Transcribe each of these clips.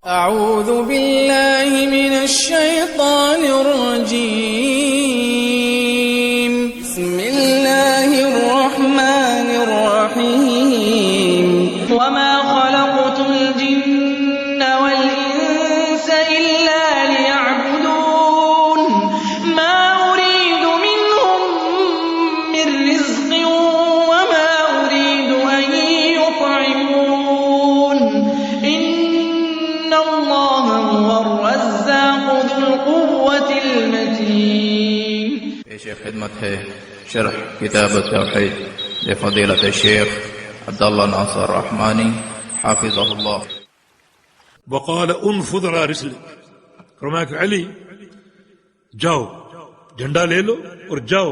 أعوذ بالله من الشيطان الرجيم بسم الله الرحمن الرحيم وما خلقت الجن والإنس إلا ليعبدون ما أريد منهم من رزق وما أريد أن يطعمون إن الله هو الرزاق ذو القوة المتين. پیش خدمت ہے شرح کتاب التوحید لفضیلۃ الشیخ عبداللہ ناصر رحمانی حافظہ اللہ. وقال انفض على رسلك، فرمایا کہ علی جاؤ، جھنڈا لے لو اور جاؤ.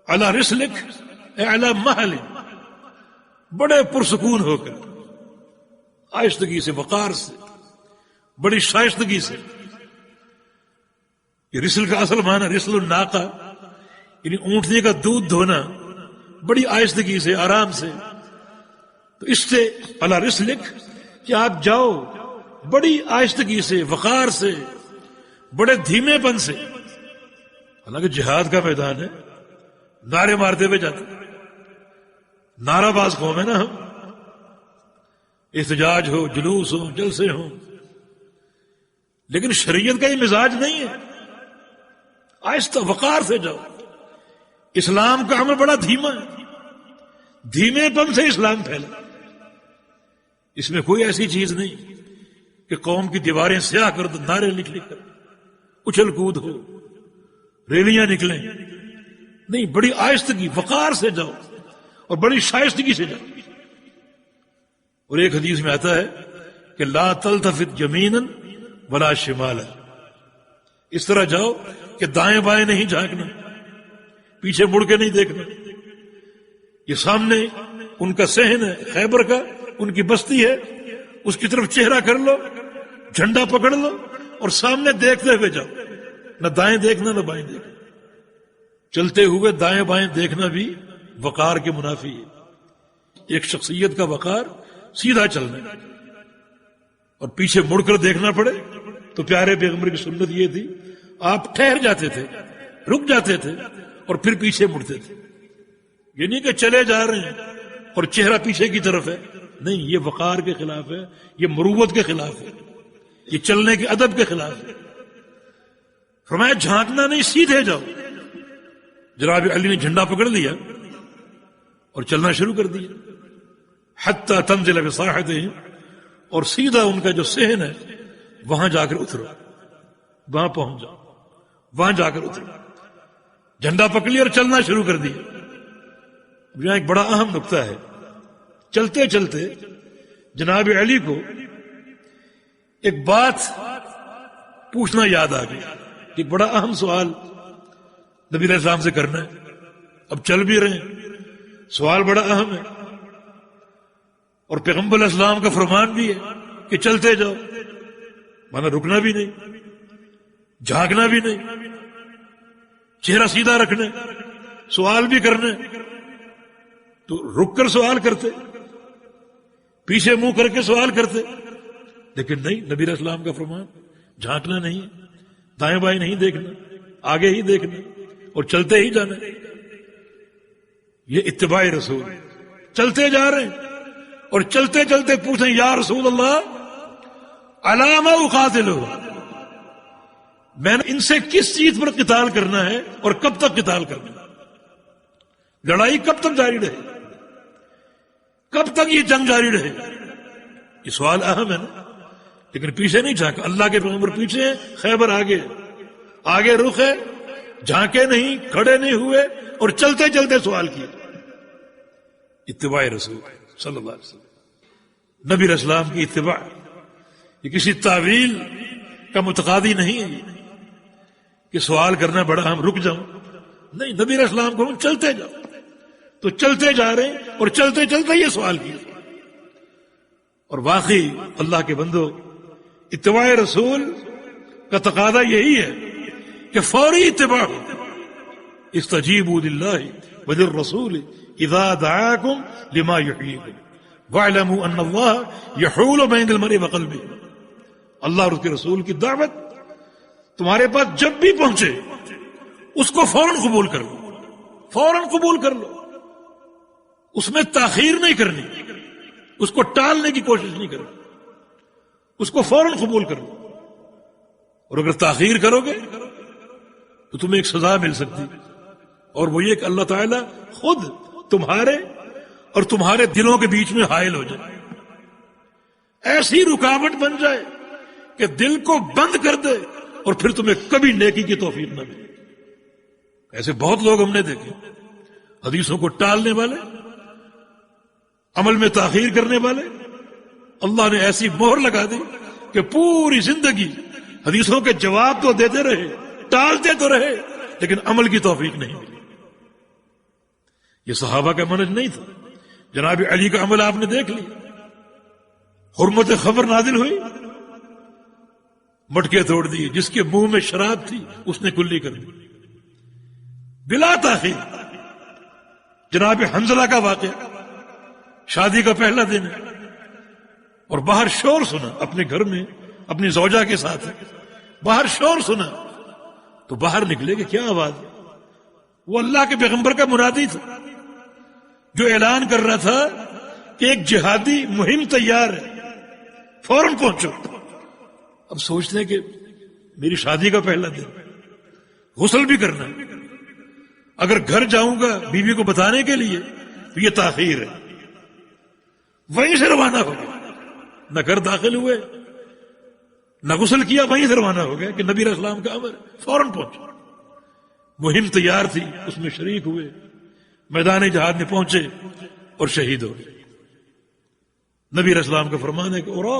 على رسلك اے على مہل، بڑے پرسکون ہو کر، آہستگی سے، وقار سے، بڑی شائستگی سے. یہ رسل کا اصل معنی رسل الناقہ، یعنی اونٹنی کا دودھ دھونا، بڑی آہستگی سے، آرام سے. تو اس سے علی رسلک کہ آپ جاؤ بڑی آہستگی سے، وقار سے، بڑے دھیمے پن سے. حالانکہ جہاد کا میدان ہے، نعرے مارتے ہوئے جاتے، نعرہ باز قوم ہے نا ہم، احتجاج ہو، جلوس ہو، جلسے ہوں، لیکن شریعت کا یہ مزاج نہیں ہے. آہستہ وقار سے جاؤ. اسلام کا عمل بڑا دھیما ہے، دھیمے پن سے اسلام پھیلا. اس میں کوئی ایسی چیز نہیں کہ قوم کی دیواریں سیاہ کر دو، نعرے لکھ لکھ کر اچھل کود ہو، ریلیاں نکلیں. نہیں، بڑی آہستگی، وقار سے جاؤ اور بڑی شائستگی سے جاؤ. اور ایک حدیث میں آتا ہے کہ لا تلتفت یمینا ولا شمالا، اس طرح جاؤ کہ دائیں بائیں نہیں جھانکنا، پیچھے مڑ کے نہیں دیکھنا. یہ سامنے ان کا صحن ہے، خیبر کا ان کی بستی ہے، اس کی طرف چہرہ کر لو، جھنڈا پکڑ لو اور سامنے دیکھتے ہوئے جاؤ. نہ دائیں دیکھنا نہ بائیں دیکھنا. چلتے ہوئے دائیں بائیں دیکھنا بھی وقار کے منافی ہے. ایک شخصیت کا وقار سیدھا چلنا ہے، اور پیچھے مڑ کر دیکھنا پڑے تو پیارے پیغمبر کی سنت یہ تھی، آپ ٹھہر جاتے تھے، رک جاتے تھے اور پھر پیچھے مڑتے تھے. یہ نہیں کہ چلے جا رہے ہیں اور چہرہ پیچھے کی طرف ہے، نہیں، یہ وقار کے خلاف ہے، یہ مروت کے خلاف ہے، یہ چلنے کے ادب کے خلاف ہے. فرمایا جھانکنا نہیں، سیدھے جاؤ. جناب علی نے جھنڈا پکڑ لیا اور چلنا شروع کر دیا. حتی تنزل بساحتہم، اور سیدھا ان کا جو صحن ہے وہاں جا کر اترو، وہاں پہنچ جاؤ، وہاں جا کر اترو. جھنڈا پکڑ لیا اور چلنا شروع کر دیا. یہاں ایک بڑا اہم نقطہ ہے. چلتے چلتے جناب علی کو ایک بات پوچھنا یاد آ گئی. ایک بڑا اہم سوال نبی علیہ السلام سے کرنا ہے. اب چل بھی رہے ہیں، سوال بڑا اہم ہے، اور پیغمبر علیہ السلام کا فرمان بھی ہے کہ چلتے جاؤ، مانا رکنا بھی نہیں، جھانکنا بھی نہیں، چہرہ سیدھا رکھنا، سوال بھی کرنا. تو رک کر سوال کرتے، پیچھے منہ کر کے سوال کرتے، لیکن نہیں، نبی علیہ السلام کا فرمان جھانکنا نہیں، دائیں بائیں نہیں دیکھنا، آگے ہی دیکھنا اور چلتے ہی جانا. یہ اتباع رسول. چلتے جا رہے ہیں اور چلتے چلتے پوچھیں یا رسول اللہ علامہ اقاتلہ، میں نے ان سے کس چیز پر قتال کرنا ہے اور کب تک قتال کرنا ہے؟ لڑائی کب تک جاری رہے، کب تک یہ جنگ جاری رہے؟ یہ سوال اہم ہے نا. لیکن پیچھے نہیں جھانکا. اللہ کے پیغمبر پیچھے ہیں، خیبر آگے، آگے رخ ہے، جھانکے نہیں، کھڑے نہیں ہوئے اور چلتے چلتے سوال کیے. اتباع رسول صلی اللہ علیہ وسلم، نبی علیہ السلام کی اتباع. یہ کسی تعویل کا متقاضی نہیں ہے کہ سوال کرنا بڑا ہم رک جاؤں. نہیں، نبی علیہ السلام کو ہم چلتے جاؤ. تو چلتے جا رہے ہیں اور چلتے چلتے یہ سوال کیا. اور واقعی اللہ کے بندو، اتباع رسول کا تقاضا یہی ہے کہ فوری اتباع ہو. استجیبوا للہ وللرسول اذا دعاکم لما یحییکم واعلموا ان اللہ یحول بین المرء وقلبہ. اللہ اور اس کے رسول کی دعوت تمہارے پاس جب بھی پہنچے اس کو فوراً قبول کر لو، فوراً قبول کر لو، اس میں تاخیر نہیں کرنی، اس کو ٹالنے کی کوشش نہیں کرنی، اس کو فوراً قبول کر لو. اور اگر تاخیر کرو گے تو تمہیں ایک سزا مل سکتی، اور وہ یہ کہ اللہ تعالیٰ خود تمہارے اور تمہارے دلوں کے بیچ میں حائل ہو جائے، ایسی رکاوٹ بن جائے کہ دل کو بند کر دے اور پھر تمہیں کبھی نیکی کی توفیق نہ ملے. ایسے بہت لوگ ہم نے دیکھے، حدیثوں کو ٹالنے والے، عمل میں تاخیر کرنے والے. اللہ نے ایسی مہر لگا دی کہ پوری زندگی حدیثوں کے جواب تو دیتے رہے، ٹالتے تو رہے، لیکن عمل کی توفیق نہیں ملی. یہ صحابہ کا منہج نہیں تھا. جناب علی کا عمل آپ نے دیکھ لیا، حرمت خبر نازل ہوئی، مٹکے توڑ دیے، جس کے منہ میں شراب تھی اس نے کلی کر دی بلا تاخیر. جناب حنظلہ کا واقعہ، شادی کا پہلا دن ہے اور باہر شور سنا، اپنے گھر میں اپنی زوجہ کے ساتھ ہے، باہر شور سنا تو باہر نکلے کہ کیا آواز ہے؟ وہ اللہ کے پیغمبر کا منادی تھا جو اعلان کر رہا تھا کہ ایک جہادی مہم تیار ہے، فوراً پہنچو. اب سوچتے ہیں کہ میری شادی کا پہلا دن، غسل بھی کرنا ہے، اگر گھر جاؤں گا بیوی کو بتانے کے لیے تو یہ تاخیر ہے. وہیں سے روانہ ہو گیا، نہ گھر داخل ہوئے نہ غسل کیا، وہیں سے روانہ ہو گیا کہ نبی علیہ السلام کا امر، فوراً پہنچو. مہم تیار تھی، اس میں شریک ہوئے، میدان جہاد میں پہنچے اور شہید ہو گئے. نبی علیہ السلام کا فرمان ہے کہ اورا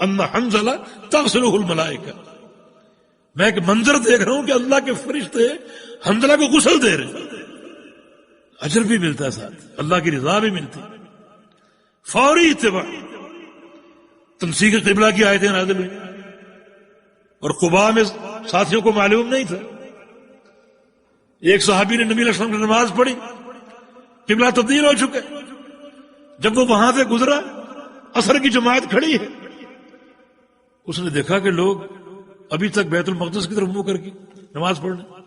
ان حنظلہ تغسلہ الملائکہ. میں ایک منظر دیکھ رہا ہوں کہ اللہ کے فرشتے حنظلہ کو غسل دے رہے ہیں، اجر بھی ملتا ہے، ساتھ اللہ کی رضا بھی ملتی. فوری اتباع. تنسیق قبلہ کی آیتیں نازل ہوئی اور قباء میں ساتھیوں کو معلوم نہیں تھا. ایک صحابی نے نبی علیہ السلام کی نماز پڑھی، قبلہ تبدیل ہو چکے. جب وہ وہاں سے گزرا، عصر کی جماعت کھڑی ہے، اس نے دیکھا کہ لوگ ابھی تک بیت المقدس کی طرف منہ کر کے نماز پڑھ رہے.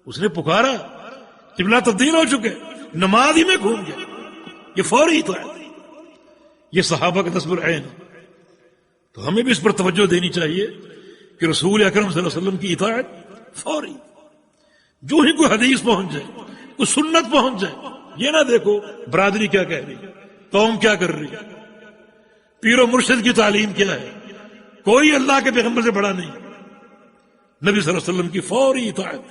اس نے پکارا، قبلہ تبدیل ہو چکے، نماز ہی میں گھوم گیا. یہ فوری اطاعت، یہ صحابہ کا تصور عین. تو ہمیں بھی اس پر توجہ دینی چاہیے کہ رسول اکرم صلی اللہ علیہ وسلم کی اطاعت فوری. جو ہی کوئی حدیث پہنچ جائے، کوئی سنت پہنچ جائے، یہ نہ دیکھو برادری کیا کہہ رہی ہے، قوم کیا کر رہی ہے، پیر و مرشد کی تعلیم کیا ہے. کوئی اللہ کے پیغمبر سے بڑا نہیں. نبی صلی اللہ علیہ وسلم کی فوری اطاعت،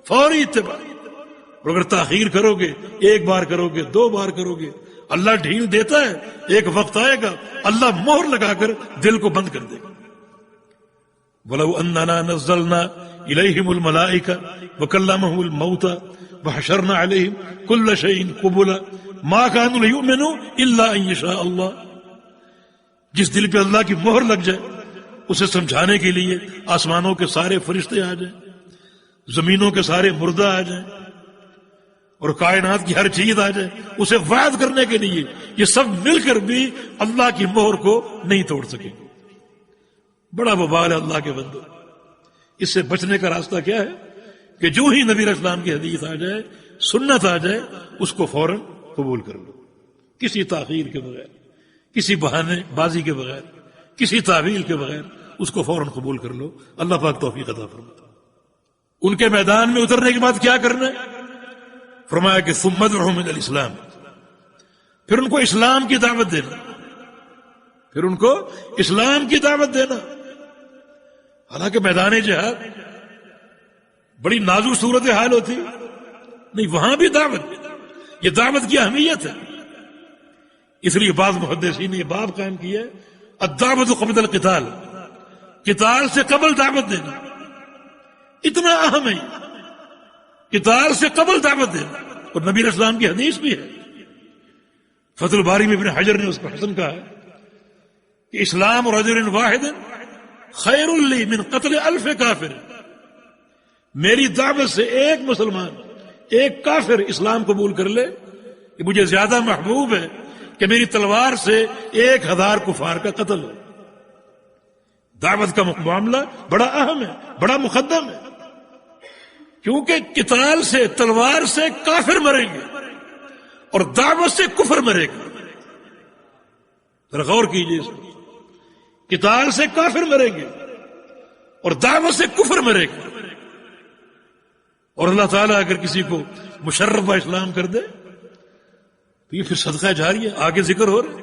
فوری اتباع. اور اگر تاخیر کرو گے، ایک بار کرو گے، دو بار کرو گے، اللہ ڈھیل دیتا ہے، ایک وقت آئے گا اللہ مہر لگا کر دل کو بند کر دے گا. وَلَوْ أَنَّنَا نَزَّلْنَا إِلَيْهِمُ الْمَلَائِكَةَ وَكَلَّمَهُمُ الْمَوْتَى وَحَشَرْنَا عَلَيْهِمْ كُلَّ شَيْءٍ قُبُلًا مَا كَانُوا لِيُؤْمِنُوا إِلَّا أَن يَشَاءَ اللَّهُ. جس دل پہ اللہ کی مہر لگ جائے، اسے سمجھانے کے لیے آسمانوں کے سارے فرشتے آ جائیں، زمینوں کے سارے مردہ آ جائیں اور کائنات کی ہر چیز آ جائے، اسے وعد کرنے کے لیے یہ سب مل کر بھی اللہ کی مہر کو نہیں توڑ سکیں. بڑا وبال ہے اللہ کے بندو. اس سے بچنے کا راستہ کیا ہے کہ جو ہی نبی علیہ السلام کی حدیث آ جائے، سنت آ جائے، اس کو فوراً قبول کر لو، کسی تاخیر کے بغیر، کسی بہانے بازی کے بغیر، کسی تعویل کے بغیر اس کو فوراً قبول کر لو. اللہ پاک توفیق عطا فرمائے. ان کے میدان میں اترنے کے بعد کیا کرنا ہے؟ فرمایا کہ ثم ادعوهم الى الاسلام. پھر ان کو اسلام کی دعوت دینا، پھر ان کو اسلام کی دعوت دینا. حالانکہ میدان جہاد بڑی نازک صورت حال ہوتی نہیں، وہاں بھی دعوت، یہ دعوت کی اہمیت ہے. اس لیے بعض محدثین نے یہ باب قائم کیا ہے الدعوت قبل القتال. قتال سے قبل دعوت دینا اتنا اہم ہے، قتال سے قبل دعوت دینا. اور نبی علیہ السلام کی حدیث بھی ہے، فتح الباری میں ابن حجر نے اس کو حسن کہا ہے کہ اسلام رجل واحد خیر لی من قتل 1000 کافر. میری دعوت سے ایک مسلمان، ایک کافر اسلام قبول کر لے، یہ مجھے زیادہ محبوب ہے کہ میری تلوار سے 1000 کفار کا قتل ہو. دعوت کا معاملہ بڑا اہم ہے، بڑا مقدم ہے، کیونکہ قتال سے، تلوار سے کافر مریں گے اور دعوت سے کفر مرے گا. ذرا غور کیجیے، قتال سے کافر مریں گے اور دعوت سے کفر مرے گا. اور اللہ تعالیٰ اگر کسی کو مشرف اسلام کر دے تو یہ پھر صدقہ جاری ہے. آگے ذکر ہو رہا ہے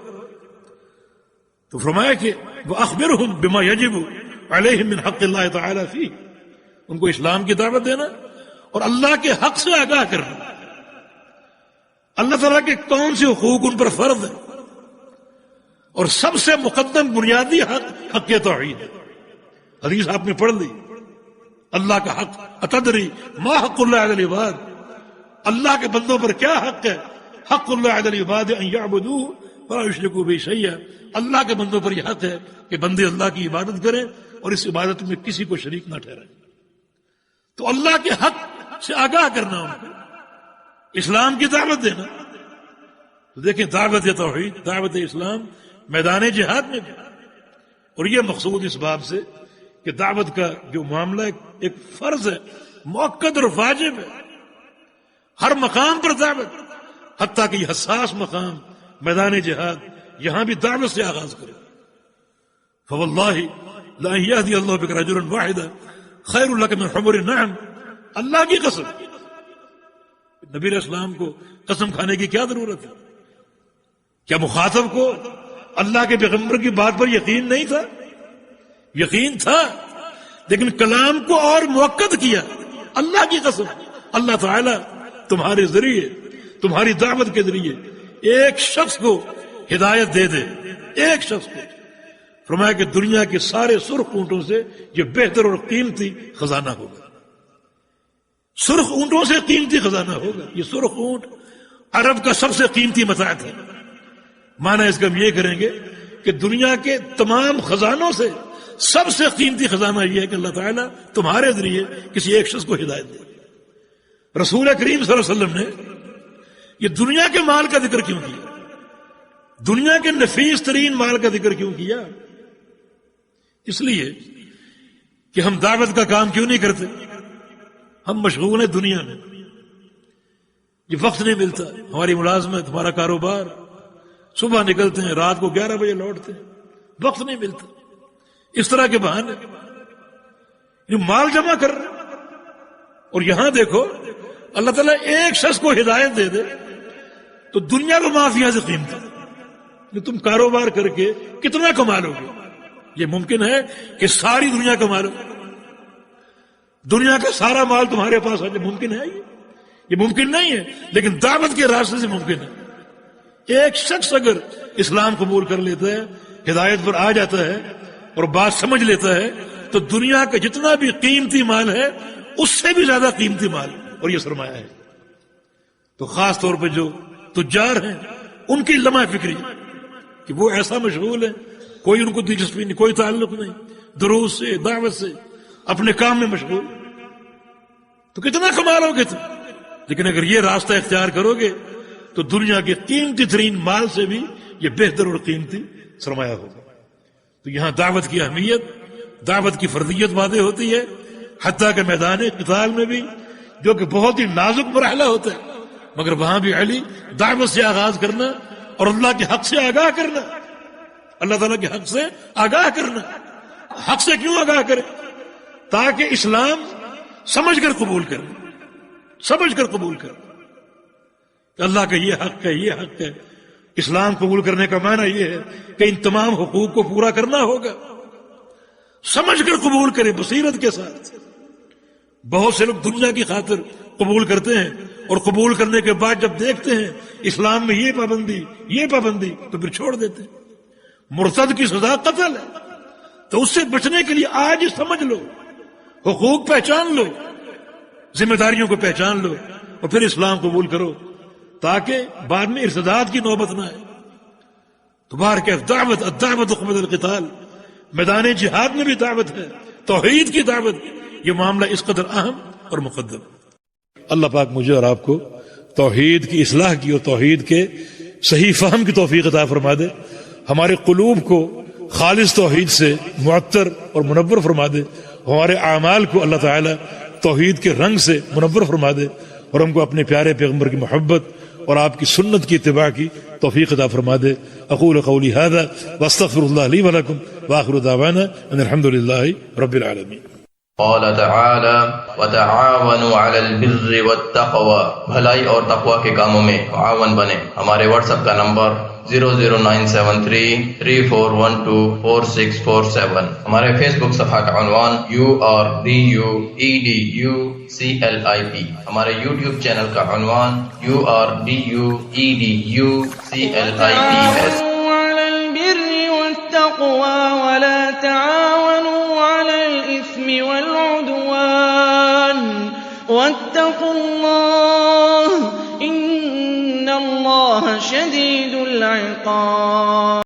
تو فرمایا کہ وَأَخْبِرْهُمْ بِمَا يَجِبُ عَلَيْهِمْ مِنْ حَقِّ اللَّهِ تَعَالَى فِيهِ، ان کو اسلام کی دعوت دینا اور اللہ کے حق سے آگاہ کرنا. اللہ تعالیٰ کے کون سے حقوق ان پر فرض ہیں، اور سب سے مقدم بنیادی حق توحید ہے. حدیث آپ نے پڑھ لی، اللہ کا حق. اتدری ما حق اللہ علی العباد، اللہ کے بندوں پر کیا حق ہے؟ حق اللہ علی العباد ان یعبدوہ ولا یشرکوا بہ شیئا، اللہ کے بندوں پر یہ حق ہے کہ بندے اللہ کی عبادت کریں اور اس عبادت میں کسی کو شریک نہ ٹھہرائیں. تو اللہ کے حق سے آگاہ کرنا، ان کو اسلام کی دعوت دینا. تو دیکھیں دعوت توحید، دعوت اسلام میدان جہاد میں بھی. اور یہ مقصود اس باب سے کہ دعوت کا جو معاملہ ایک فرض ہے، مؤکد اور واجب ہے. ہر مقام پر دعوت، حتیٰ کہ یہ حساس مقام میدان جہاد، یہاں بھی دعوت سے آغاز کرے. فواللہ لا یہدی اللہ بک رجلا واحدا خیر لک من حمر النعم، اللہ کی قسم. نبی علیہ السلام کو قسم کھانے کی کیا ضرورت ہے؟ کیا مخاطب کو اللہ کے پیغمبر کی بات پر یقین نہیں تھا؟ یقین تھا، لیکن کلام کو اور مؤکد کیا. اللہ کی قسم، اللہ تعالیٰ تمہارے ذریعے، تمہاری دعوت کے ذریعے ایک شخص کو ہدایت دے دے، ایک شخص کو. فرمایا کہ دنیا کے سارے سرخ اونٹوں سے یہ بہتر اور قیمتی خزانہ ہوگا. سرخ اونٹوں سے قیمتی خزانہ ہوگا. یہ سرخ اونٹ عرب کا سب سے قیمتی متاع ہے. معنی اس کا ہم یہ کریں گے کہ دنیا کے تمام خزانوں سے سب سے قیمتی خزانہ یہ ہے کہ اللہ تعالیٰ تمہارے ذریعے کسی ایک شخص کو ہدایت دے. رسول کریم صلی اللہ علیہ وسلم نے یہ دنیا کے مال کا ذکر کیوں کیا؟ دنیا کے نفیس ترین مال کا ذکر کیوں کیا؟ اس لیے کہ ہم دعوت کا کام کیوں نہیں کرتے؟ ہم مشغول ہیں دنیا میں، یہ وقت نہیں ملتا. ہماری ملازمت، ہمارا کاروبار، صبح نکلتے ہیں رات کو 11 بجے لوٹتے ہیں، وقت نہیں ملتا. اس طرح کے بہانے یہ مال جمع کر رہے ہیں. اور یہاں دیکھو اللہ تعالیٰ ایک شخص کو ہدایت دے دے تو دنیا کو معافیا سے قیمتی. تم کاروبار کر کے کتنا کما لو گے؟ یہ ممکن ہے کہ ساری دنیا کما لو، دنیا کا سارا مال تمہارے پاس ہے؟ ممکن ہے؟ یہ ممکن نہیں ہے، لیکن دعوت کے راستے سے ممکن ہے. ایک شخص اگر اسلام قبول کر لیتا ہے، ہدایت پر آ جاتا ہے اور بات سمجھ لیتا ہے، تو دنیا کا جتنا بھی قیمتی مال ہے اس سے بھی زیادہ قیمتی مال اور یہ سرمایہ ہے. تو خاص طور پہ جو تجار ہیں ان کی لمحہ فکری کہ وہ ایسا مشغول ہے، کوئی ان کو دلچسپی نہیں، کوئی تعلق نہیں، دروس سے، دعوت سے، اپنے کام میں مشغول. تو کتنا کما لو گے تم؟ لیکن اگر یہ راستہ اختیار کرو گے تو دنیا کے قیمتی ترین مال سے بھی یہ بہتر اور قیمتی سرمایہ ہوگا. تو یہاں دعوت کی اہمیت، دعوت کی فرضیت واضح ہوتی ہے. حتیٰ کہ میدان قتال میں بھی، جو کہ بہت ہی نازک مرحلہ ہوتا ہے، مگر وہاں بھی علی دعوت سے آغاز کرنا اور اللہ کے حق سے آگاہ کرنا، اللہ تعالیٰ کے حق سے آگاہ کرنا. حق سے کیوں آگاہ کرے؟ تاکہ اسلام سمجھ کر قبول کرے، سمجھ کر قبول کرے کہ اللہ کا یہ حق ہے، یہ حق ہے. اسلام قبول کرنے کا معنی یہ ہے کہ ان تمام حقوق کو پورا کرنا ہوگا. سمجھ کر قبول کرے، بصیرت کے ساتھ. بہت سے لوگ دنیا کی خاطر قبول کرتے ہیں اور قبول کرنے کے بعد جب دیکھتے ہیں اسلام میں یہ پابندی، یہ پابندی، تو پھر چھوڑ دیتے ہیں. مرتد کی سزا قتل ہے، تو اس سے بچنے کے لیے آج ہی سمجھ لو، حقوق پہچان لو، ذمہ داریوں کو پہچان لو اور پھر اسلام قبول کرو، تاکہ بعد میں ارتداد کی نوبت نہ آئے. تو بار کہ دعوت قبل القتال، میدان جہاد میں بھی دعوت ہے، توحید کی دعوت. یہ معاملہ اس قدر اہم اور مقدم. اللہ پاک مجھے اور آپ کو توحید کی اصلاح کی اور توحید کے صحیح فہم کی توفیق عطا فرما دے. ہمارے قلوب کو خالص توحید سے معطر اور منور فرما دے، ہمارے اعمال کو اللہ تعالی توحید کے رنگ سے منور فرما دے، اور ہم کو اپنے پیارے پیغمبر کی محبت اور آپ کی سنت کی اتباع کی توفیق عطا فرما دے۔ اقول قولی ھذا واستغفر اللہ لی ولکم وآخر دعوانا ان الحمد للہ رب العالمین۔ قال تعالی وتعاونوا علی البر والتقوی، بھلائی اور تقوی کے کاموں میں معاون بنے۔ ہمارے واٹس ایپ کا نمبر 0097334124647۔ ہمارے فیس بک صفحہ کا عنوان URDUEDUCLIP۔ ہمارے یوٹیوب چینل کا عنوان URDUEDUCLIPS۔ على البر والتقوى ولا تعاونوا على الإثم والعدوان واتقوا الله إن الله شديد العقاب۔